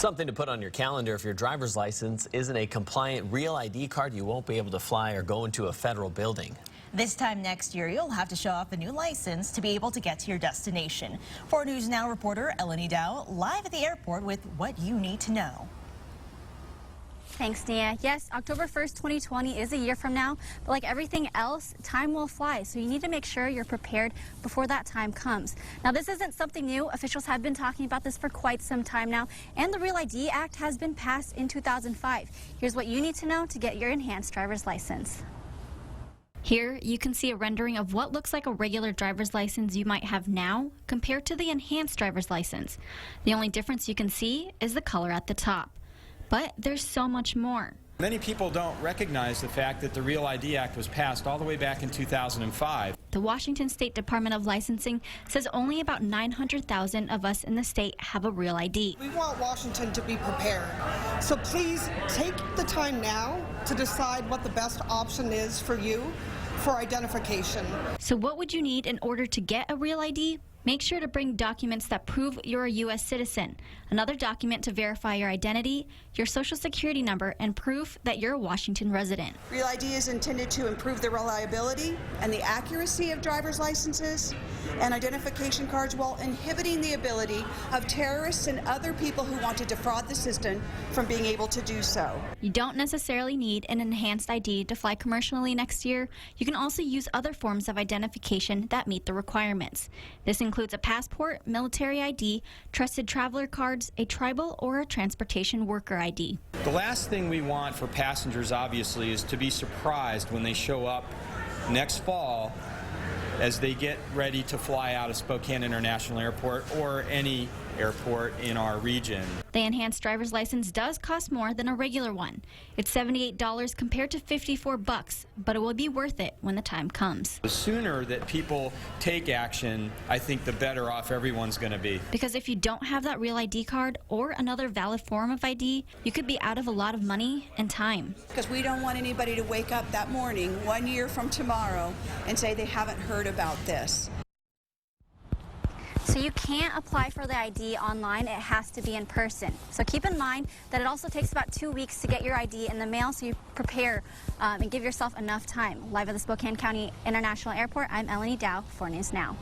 Something to put on your calendar: if your driver's license isn't a compliant real ID card, you won't be able to fly or go into a federal building. This time next year, you'll have to show off a new license to be able to get to your destination. 4 News Now reporter Eleni Dow live at the airport with what you need to know. Thanks, Nia. Yes, October 1st, 2020 is a year from now, but like everything else, time will fly, so you need to make sure you're prepared before that time comes. Now, this isn't something new. Officials have been talking about this for quite some time now, and the Real ID Act has been passed in 2005. Here's what you need to know to get your enhanced driver's license. Here, you can see a rendering of what looks like a regular driver's license you might have now compared to the enhanced driver's license. The only difference you can see is the color at the top. But there's so much more. Many people don't recognize the fact that the Real ID Act was passed all the way back in 2005. The Washington State Department of Licensing says only about 900,000 of us in the state have a real ID. We want Washington to be prepared. So please take the time now to decide what the best option is for you for identification. So what would you need in order to get a real ID? Make sure to bring documents that prove you're a U.S. citizen, another document to verify your identity, your social security number, and proof that you're a Washington resident. Real ID is intended to improve the reliability and the accuracy of driver's licenses and identification cards while inhibiting the ability of terrorists and other people who want to defraud the system from being able to do so. You don't necessarily need an enhanced ID to fly commercially next year. You can also use other forms of identification that meet the requirements. This includes a passport, military ID, trusted traveler cards, a tribal or a transportation worker ID. The last thing we want for passengers, obviously, is to be surprised when they show up next fall as they get ready to fly out of Spokane International Airport or any airport in our region. The enhanced driver's license does cost more than a regular one. It's $78 compared to $54, but it will be worth it when the time comes. The sooner that people take action, I think the better off everyone's going to be. Because if you don't have that real ID card or another valid form of ID, you could be out of a lot of money and time. Because we don't want anybody to wake up that morning 1 year from tomorrow and say they haven't heard about this. So you can't apply for the ID online, it has to be in person. So keep in mind that it also takes about 2 weeks to get your ID in the mail, so you prepare and give yourself enough time. Live at the Spokane County International Airport, I'm Eleni Dow, 4 News Now.